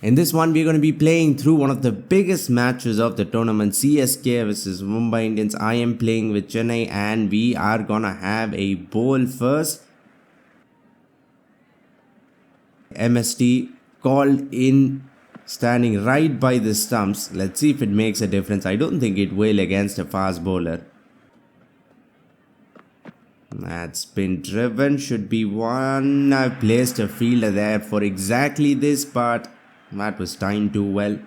In this one, we're going to be playing through one of the biggest matches of the tournament, CSK versus Mumbai Indians. I am playing with Chennai and we are going to have a bowl first. MST called in, standing right by the stumps. Let's see if it makes a difference. I don't think it will against a fast bowler. That's been driven, should be one. I've placed a fielder there for exactly this, but that was timed too well.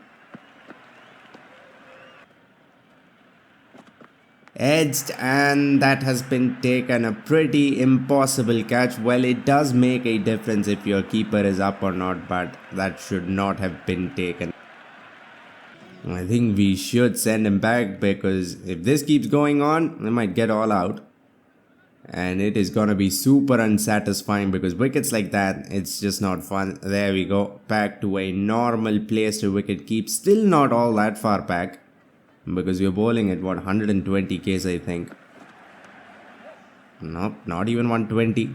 Edged, and that has been taken. A pretty impossible catch. Well, it does make a difference if your keeper is up or not, but that should not have been taken. I think we should send him back, because if this keeps going on, they might get all out. And it is gonna be super unsatisfying, because wickets like that, it's just not fun. There we go, back to a normal place to wicket keep. Still not all that far back, because we're bowling at what, 120 k's I think. Nope, not even 120.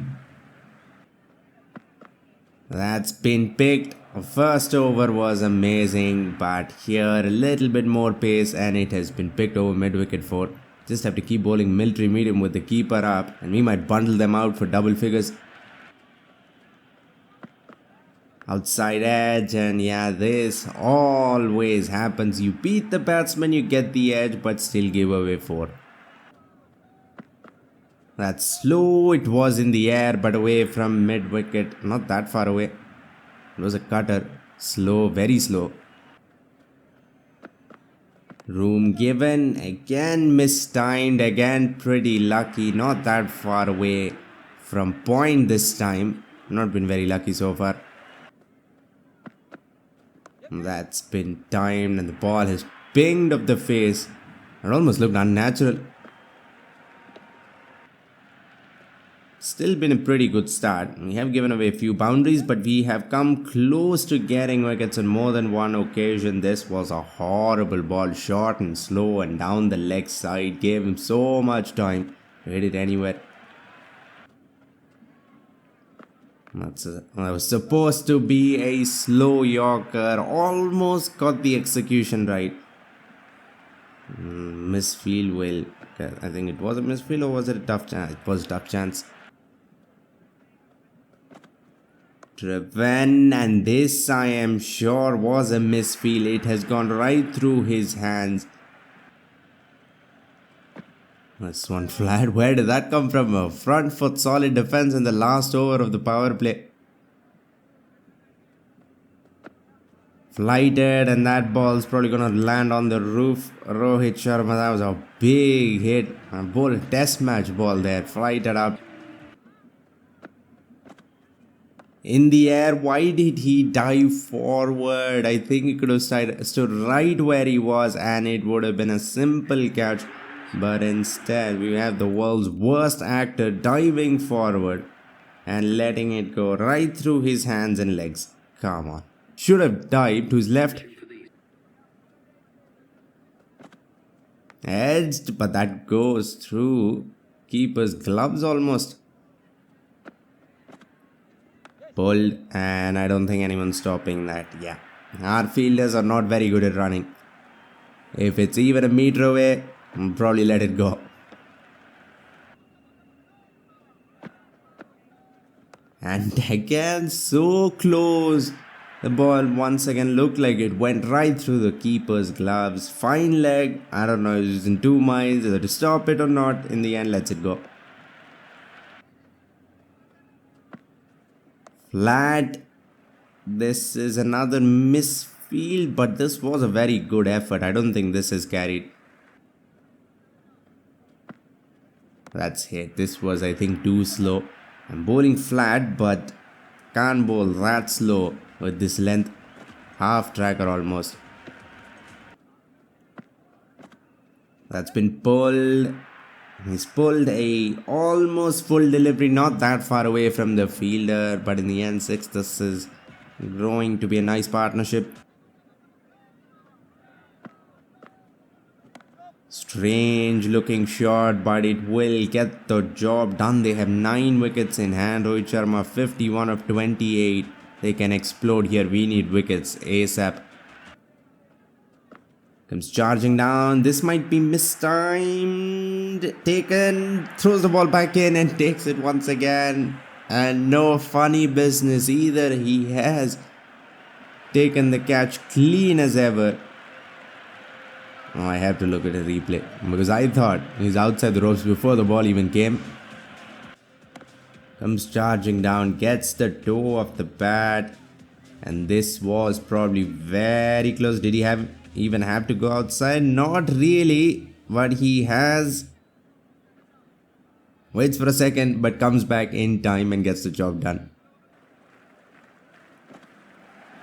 That's been picked. First over was amazing, but here a little bit more pace and it has been picked over mid-wicket for. Just have to keep bowling military medium with the keeper up, and we might bundle them out for double figures. Outside edge, and yeah, this always happens. You beat the batsman, you get the edge, but still give away 4. That's slow. It was in the air, but away from mid-wicket. Not that far away. It was a cutter. Slow, very slow. Room given, again mistimed, again pretty lucky, not that far away from point this time. Not been very lucky so far. That's been timed and the ball has pinged up the face. It almost looked unnatural. Still been a pretty good start. We have given away a few boundaries, but we have come close to getting wickets on more than one occasion. This was a horrible ball, short and slow and down the leg side. Gave him so much time to hit it anywhere. That was supposed to be a slow Yorker. Almost got the execution right. Misfield will. I think it was a misfield, or was it a tough chance? It was a tough chance. Driven, and this I am sure was a misfield. It has gone right through his hands. This one flat. Where did that come from? A front foot solid defense in the last over of the power play. Flighted, and that ball is probably gonna land on the roof. Rohit Sharma, that was a big hit. A ball, test match ball there. Flighted up. In the air, why did he dive forward? I think he could have stood right where he was and it would have been a simple catch. But instead, we have the world's worst actor diving forward and letting it go right through his hands and legs. Come on. Should have dived to his left. Edged, but that goes through keeper's gloves almost. Pulled, and I don't think anyone's stopping that. Yeah, our fielders are not very good at running. If it's even a meter away, I'll probably let it go. And again, so close. The ball once again looked like it went right through the keeper's gloves. Fine leg. I don't know if it was in 2 minds whether to stop it or not. In the end, lets it go. Flat. This is another misfield, but this was a very good effort. I don't think this is carried. That's hit. This was, I think, too slow. I'm bowling flat, but can't bowl that slow with this length. Half tracker almost. That's been pulled. He's pulled a almost full delivery, not that far away from the fielder, but in the end, 6. This is growing to be a nice partnership. Strange looking shot, but it will get the job done. They have 9 wickets in hand. Rohit Sharma 51 of 28. They can explode here. We need wickets ASAP. Comes charging down. This might be mistimed. Taken. Throws the ball back in and takes it once again. And no funny business either. He has taken the catch clean as ever. Oh, I have to look at a replay because I thought he's outside the ropes before the ball even came. Comes charging down. Gets the toe of the bat. And this was probably very close. Did he even have to go outside? Not really, but he has. Waits for a second, but comes back in time and gets the job done.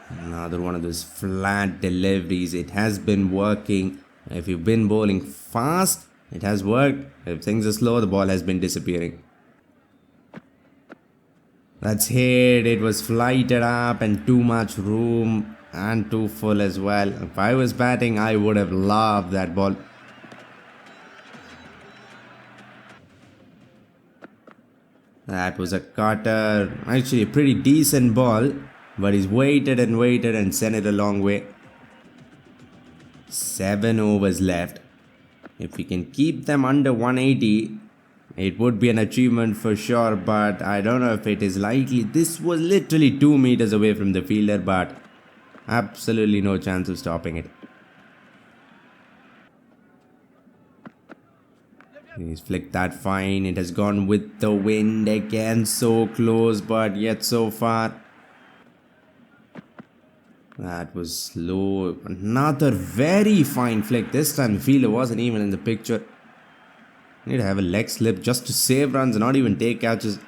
Another one of those flat deliveries. It has been working. If you've been bowling fast, it has worked. If things are slow, the ball has been disappearing. That's hit. It was flighted up and too much room and too full as well. If I was batting, I would have loved that ball. That was a cutter. Actually, a pretty decent ball. But he's waited and sent it a long way. 7 overs left. If we can keep them under 180, it would be an achievement for sure. But I don't know if it is likely. This was literally 2 meters away from the fielder, but absolutely no chance of stopping it. He's flicked that fine. It has gone with the wind again. So close, but yet so far. That was slow. Another very fine flick. This time the fielder wasn't even in the picture. Need to have a leg slip just to save runs and not even take catches.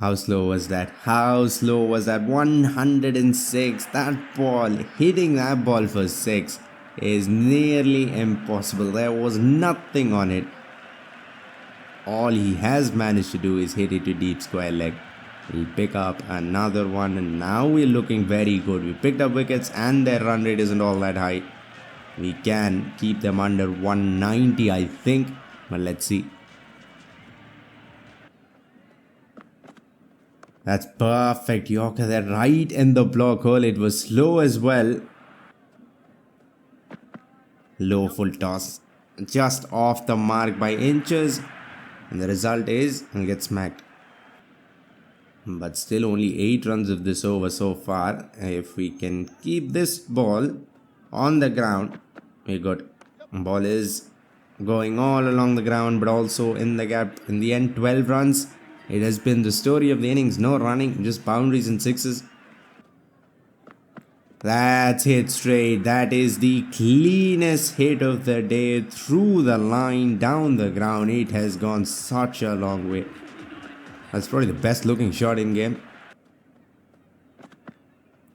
How slow was that? How slow was that? 106. That ball, hitting that ball for 6 is nearly impossible. There was nothing on it. All he has managed to do is hit it to deep square leg. We'll pick up another one and now we're looking very good. We picked up wickets and their run rate isn't all that high. We can keep them under 190, I think. But let's see. That's perfect. Yorker there right in the block hole. It was slow as well. Low full toss. Just off the mark by inches. And the result is he'll get smacked. But still only 8 runs of this over so far. If we can keep this ball on the ground, we're good. Ball is going all along the ground but also in the gap. In the end, 12 runs. It has been the story of the innings. No running, just boundaries and sixes. That's hit straight. That is the cleanest hit of the day. Through the line, down the ground. It has gone such a long way. That's probably the best looking shot in game.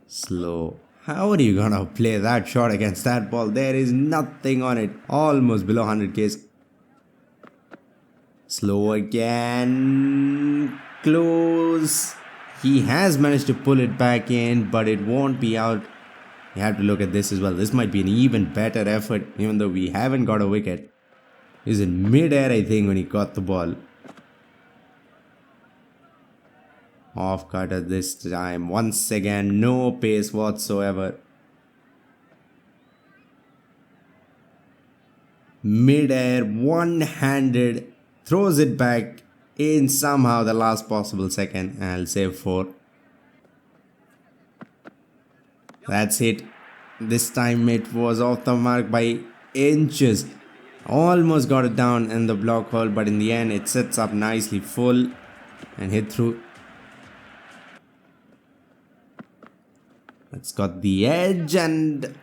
Slow. How are you gonna play that shot against that ball? There is nothing on it. Almost below 100 Ks. Slow again. Close. He has managed to pull it back in, but it won't be out. You have to look at this as well. This might be an even better effort, even though we haven't got a wicket. He's in mid-air, I think, when he caught the ball. Off cutter this time. Once again, no pace whatsoever. Mid-air, one-handed, throws it back in somehow the last possible second. And I'll save 4. That's it. This time it was off the mark by inches. Almost got it down in the block hole, but in the end it sets up nicely full and hit through. It's got the edge and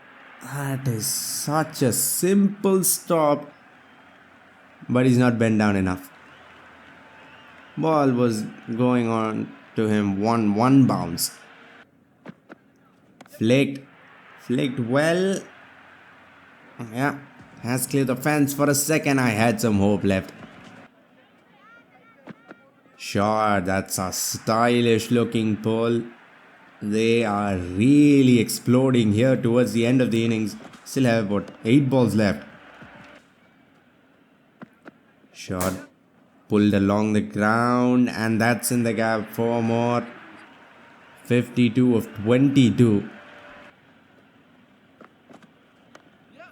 that is such a simple stop. But he's not bent down enough. Ball was going on to him. One bounce. Flicked well. Yeah, has cleared the fence. For a second I had some hope left. Sure, that's a stylish looking pull. They are really exploding here towards the end of the innings. Still have about 8 balls left. Shot. Pulled along the ground, and that's in the gap. 4 more. 52 of 22.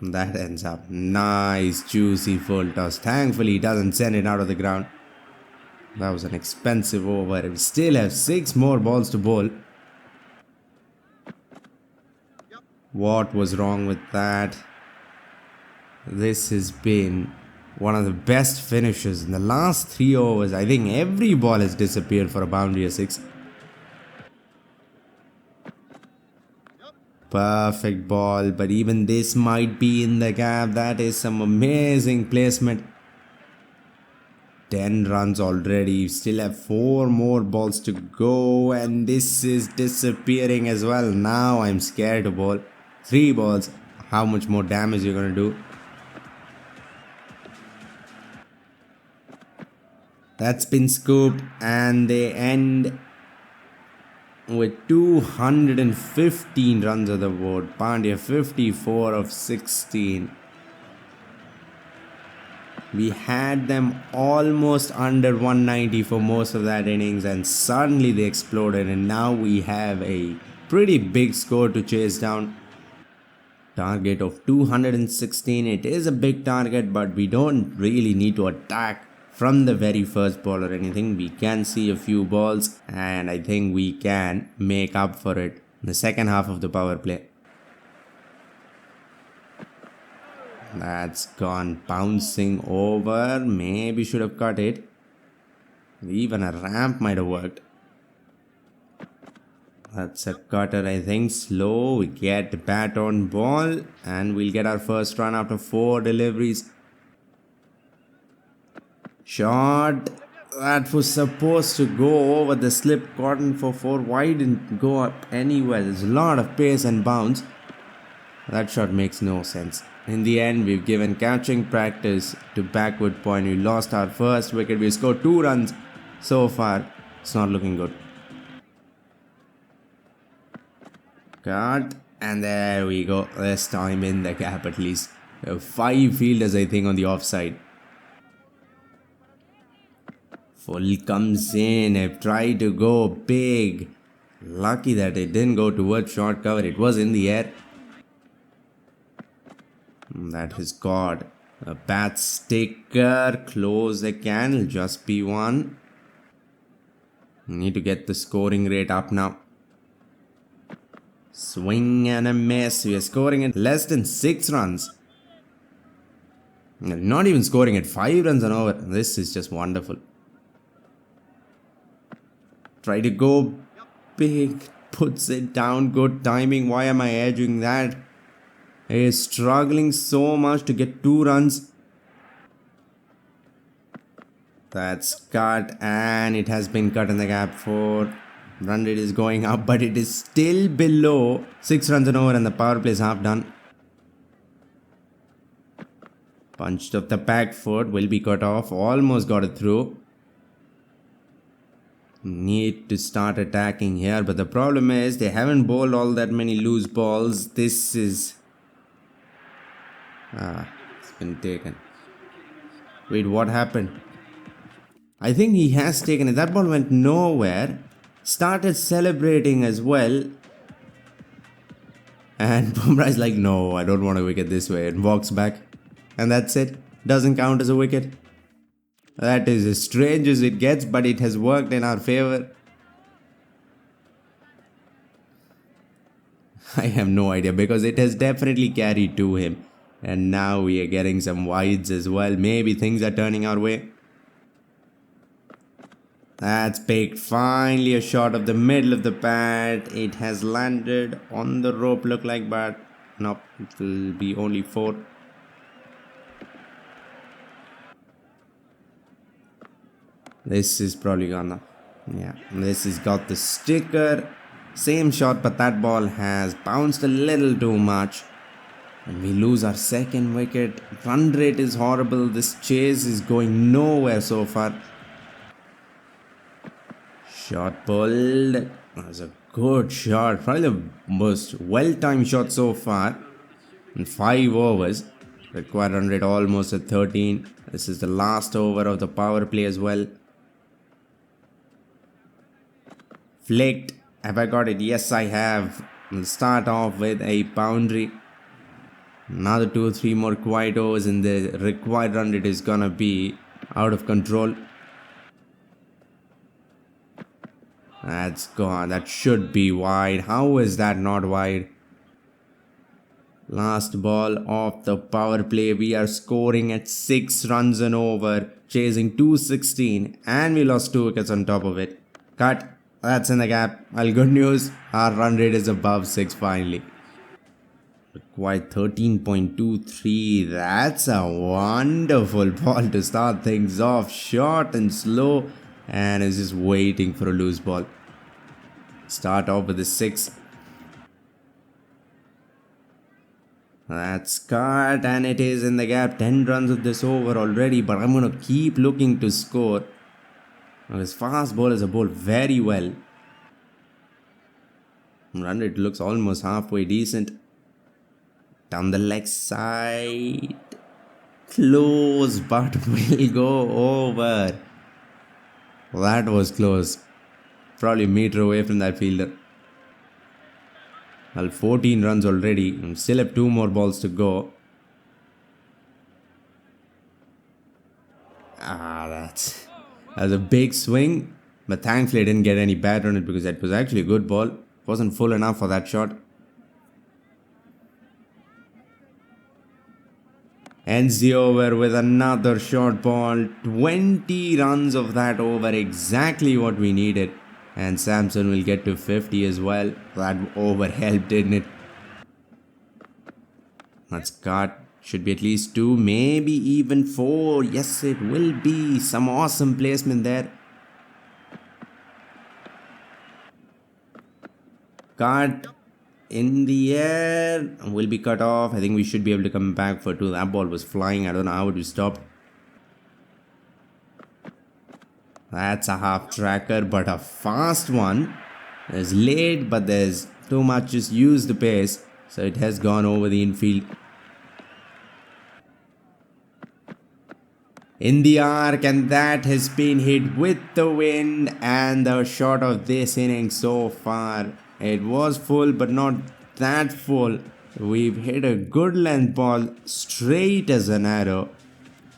That ends up. Nice, juicy full toss. Thankfully, he doesn't send it out of the ground. That was an expensive over. We still have 6 more balls to bowl. What was wrong with that? This has been one of the best finishes in the last 3 overs. I think every ball has disappeared for a boundary of 6. Perfect ball, but even this might be in the gap. That is some amazing placement. 10 runs already. Still have 4 more balls to go, and this is disappearing as well. Now I'm scared to bowl. 3 balls. How much more damage you're gonna do? That's been scooped, and they end with 215 runs on the board. Pandya 54 of 16. We had them almost under 190 for most of that innings, and suddenly they exploded, and now we have a pretty big score to chase down. Target of 216. It is a big target, but we don't really need to attack from the very first ball or anything. We can see a few balls, and I think we can make up for it in the second half of the power play. That's gone bouncing over. Maybe should have cut it. Even a ramp might have worked. That's a cutter, I think. Slow. We get bat on ball, and we'll get our first run after 4 deliveries. Shot that was supposed to go over the slip cotton for 4. Why didn't it go up anywhere? There's a lot of pace and bounce. That shot makes no sense. In the end, we've given catching practice to backward point. We lost our first wicket. We scored 2 runs so far. It's not looking good. Cut. And there we go. This time in the gap at least. There were 5 fielders, I think, on the offside. Full comes in. I've tried to go big. Lucky that it didn't go towards short cover. It was in the air. That has got a bat sticker. Close the can. It'll just be 1. Need to get the scoring rate up now. Swing and a miss. We are scoring at less than 6 runs. Not even scoring at 5 runs an over. This is just wonderful. Try to go big. Puts it down. Good timing. Why am I edging that? He is struggling so much to get 2 runs. That's cut, and it has been cut in the gap. 4. Run rate is going up, but it is still below 6 runs an over, and the power play is half done. Punched up the back foot. Will be cut off. Almost got it through. Need to start attacking here, but the problem is they haven't bowled all that many loose balls. This is... it's been taken. Wait, what happened? I think he has taken it. That ball went nowhere. Started celebrating as well. And Bumrah is like, no, I don't want a wicket this way. And walks back. And that's it. Doesn't count as a wicket. That is as strange as it gets, but it has worked in our favor. I have no idea, because it has definitely carried to him. And now we are getting some wides as well. Maybe things are turning our way. That's picked. Finally a shot of the middle of the bat. It has landed on the rope, look like, but nope, it will be only 4. This is probably gonna... yeah, this has got the sticker. Same shot, but that ball has bounced a little too much. And we lose our 2nd wicket. Run rate is horrible. This chase is going nowhere so far. Shot pulled. That was a good shot. Probably the most well-timed shot so far. In 5 overs. Required run rate almost at 13. This is the last over of the power play as well. Flicked. Have I got it? Yes, I have. We'll start off with a boundary. Another 2 or 3 more quiet overs and the required run rate is gonna be out of control. That's gone. That should be wide. How is that not wide? Last ball of the power play. We are scoring at 6 runs and over, chasing 216, and we lost 2 wickets on top of it. Cut. That's in the gap. Well, good news. Our run rate is above 6 finally. Required 13.23. That's a wonderful ball to start things off. Short and slow, and is just waiting for a loose ball. Start off with the 6. That's cut, and it is in the gap. 10 runs of this over already, but I'm going to keep looking to score. Now, his fast bowlers are bowled very well. Run rate looks almost halfway decent. Down the leg side. Close, but will go over. That was close. Probably a meter away from that fielder. Well, 14 runs already. We still have 2 more balls to go. That's a big swing. But thankfully I didn't get any bat on it because that was actually a good ball. Wasn't full enough for that shot. Ends the over with another short ball. 20 runs of that over. Exactly what we needed. And Samson will get to 50 as well. That over helped, didn't it? That's cut. Should be at least 2, maybe even 4. Yes, it will be. Some awesome placement there. Cut. In the air. Will be cut off. I think we should be able to come back for 2. That ball was flying. I don't know how it was stopped. That's a half tracker, but a fast one. It's late, but there's too much. Just use the pace. So it has gone over the infield. In the arc, and that has been hit with the wind. And the shot of this inning so far. It was full, but not that full. We've hit a good length ball straight as an arrow.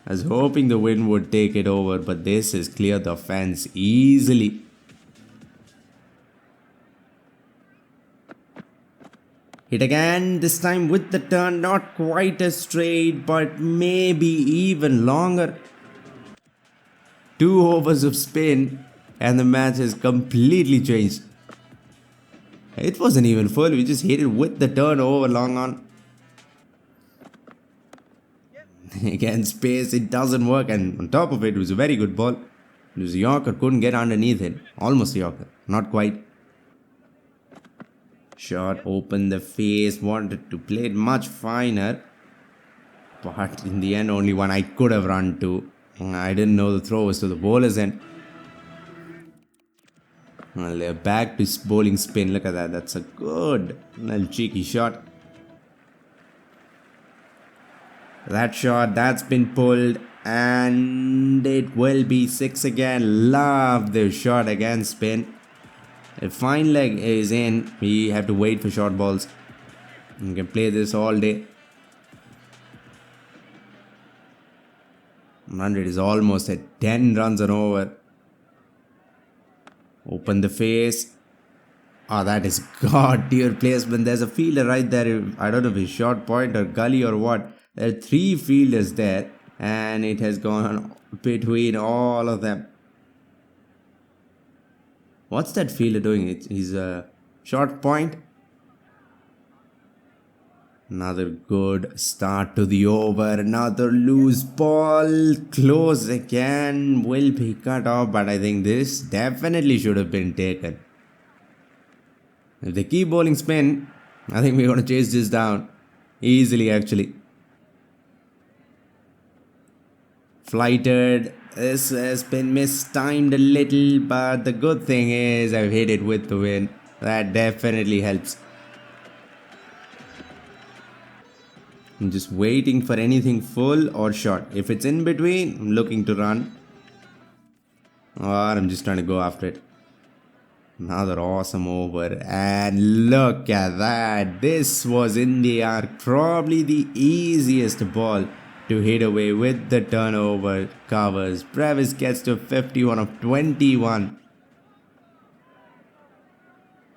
I was hoping the wind would take it over, but this has cleared the fence easily. Hit again, this time with the turn, not quite as straight, but maybe even longer. 2 overs of spin, and the match has completely changed. It wasn't even full, we just hit it with the turn over long on. Again, space, it doesn't work, and on top of it, it was a very good ball. It was a Yorker, couldn't get underneath it. Almost a Yorker, not quite. Shot opened the face, wanted to play it much finer. But in the end, only one I could have run to. I didn't know the throw was to the bowler's end. Well, they're back to bowling spin. Look at that. That's a good little cheeky shot. That shot, that's been pulled. And it will be 6 again. Love the shot again, spin. If fine leg is in, we have to wait for short balls. You can play this all day. 100 is almost at 10 runs and over. Open the face. Oh, that is god tier placement. There's a fielder right there. I don't know if it's short point or gully or what. There are 3 fielders there. And it has gone between all of them. What's that fielder doing? He's a short point. Another good start to the over. Another loose ball. Close again. Will be cut off. But I think this definitely should have been taken. If they keep bowling spin, I think we're going to chase this down. Easily actually. Flighted. This has been mistimed a little. But the good thing is I've hit it with the wind. That definitely helps. I'm just waiting for anything full or short. If it's in between, I'm looking to run. Or I'm just trying to go after it. Another awesome over. And look at that. This was in the arc. Probably the easiest ball to hit away with the turnover covers. Brevis gets to 51 of 21.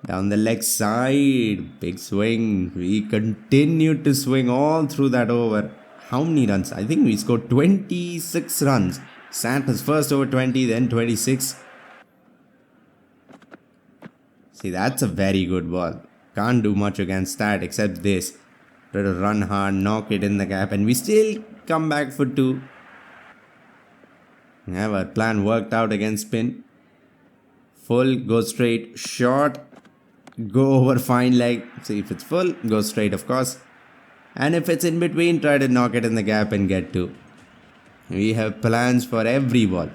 Down the leg side. Big swing. We continued to swing all through that over. How many runs? I think we scored 26 runs. Santner's first over 20, then 26. See, that's a very good ball. Can't do much against that except this. Try to run hard, knock it in the gap, and we still come back for 2. Yeah, our plan worked out against spin. Full, go straight, short, go over fine leg. See, if it's full, go straight, of course. And if it's in between, try to knock it in the gap and get 2. We have plans for every ball.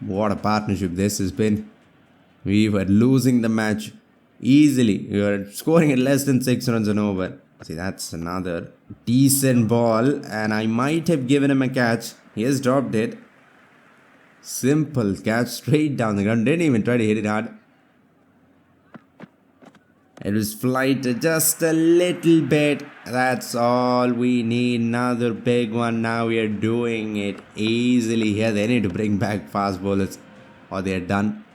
What a partnership this has been. We were losing the match easily. We were scoring at less than 6 runs and over. See, that's another decent ball, and I might have given him a catch. He has dropped it. Simple catch straight down the ground. Didn't even try to hit it hard. It was flighted just a little bit. That's all we need. Another big one. Now we are doing it easily here. They need to bring back fast bowlers or they're done.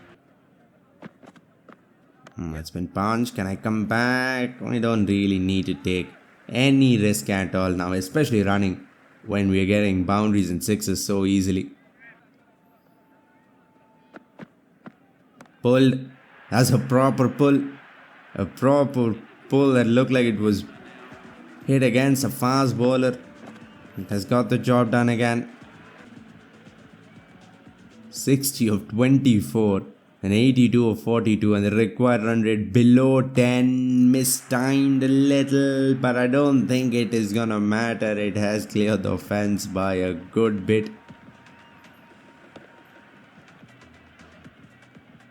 It's been punched. Can I come back? I don't really need to take any risk at all now, especially running when we are getting boundaries and sixes so easily. Pulled. That's a proper pull. A proper pull that looked like it was hit against a fast bowler. It has got the job done again. 60 of 24 and 82 of 42, and the required run rate below 10. Mistimed a little, but I don't think it is gonna matter. It has cleared the fence by a good bit.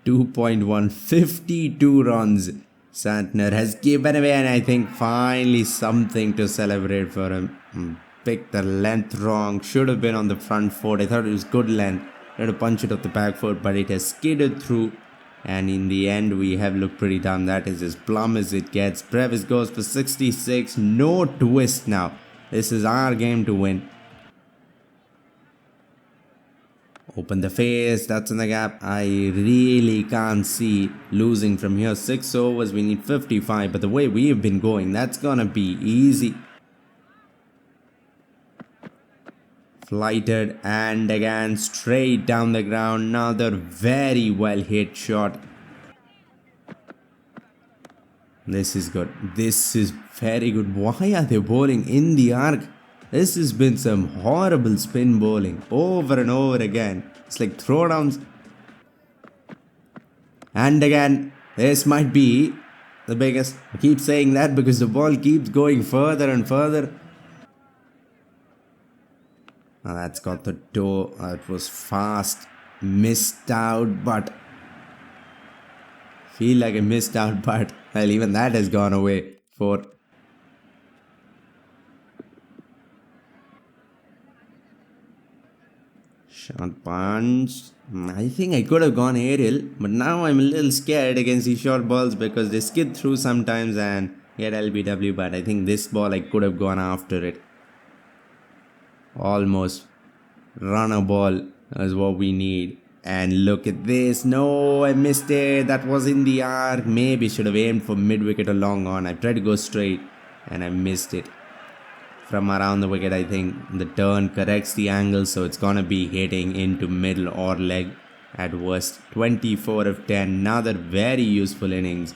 2.1, 52 runs. Santner has given away, and I think finally something to celebrate for him. Picked the length wrong. Should have been on the front foot. I thought it was good length. Tried to punch it off the back foot, but it has skidded through. And in the end, we have looked pretty dumb. That is as plumb as it gets. Brevis goes for 66. No twist now. This is our game to win. Open the face, that's in the gap. I really can't see losing from here. 6 overs, we need 55. But the way we have been going, that's gonna be easy. Flighted and again straight down the ground. Another very well hit shot. This is good. This is very good. Why are they bowling in the arc? This has been some horrible spin bowling over and over again. It's like throwdowns. And again, this might be the biggest. I keep saying that because the ball keeps going further and further. Now that's got the toe. It was fast. Missed out, but feel like I missed out, but well, even that has gone away for. Short punch. I think I could have gone aerial, but now I'm a little scared against these short balls because they skid through sometimes and get LBW. But I think this ball I could have gone after it. Almost. Run a ball is what we need. And look at this. No, I missed it. That was in the arc. Maybe should have aimed for mid wicket or long on. I tried to go straight and I missed it. From around the wicket, I think the turn corrects the angle, so it's gonna be hitting into middle or leg at worst. 24 of 10, another very useful innings.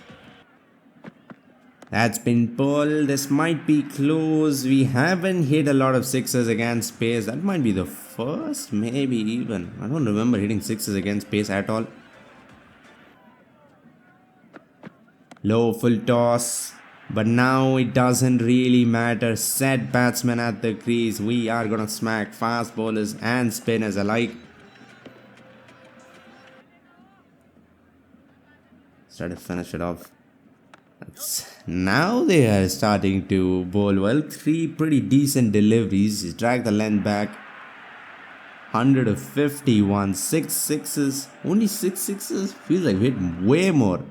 That's been pulled. This might be close. We haven't hit a lot of sixes against pace. That might be the first, maybe even. I don't remember hitting sixes against pace at all. Low full toss. But now it doesn't really matter. Set batsmen at the crease. We are gonna smack fast bowlers and spinners alike. Let's try to finish it off. Now they are starting to bowl well. Three pretty decent deliveries. Drag the length back. 151. Six sixes. Only six sixes? Feels like we hit way more.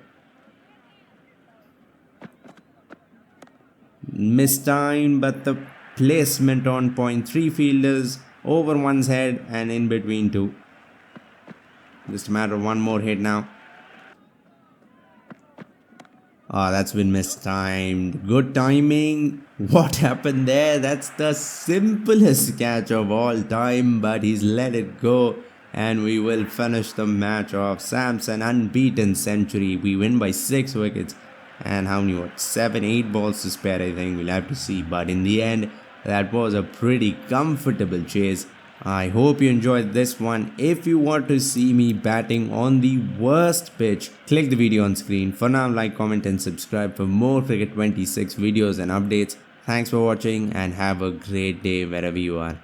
Mistimed, but the placement on point. Three fielders over one's head and in between two. Just a matter of one more hit now. Ah, that's been mistimed. Good timing. What happened there? That's the simplest catch of all time, but he's let it go. And we will finish the match off. Samson unbeaten century. We win by 6 wickets. And how many? 7, 8 balls to spare, I think. We'll have to see. But in the end, that was a pretty comfortable chase. I hope you enjoyed this one. If you want to see me batting on the worst pitch, click the video on screen. For now, like, comment and subscribe for more Cricket 26 videos and updates. Thanks for watching and have a great day wherever you are.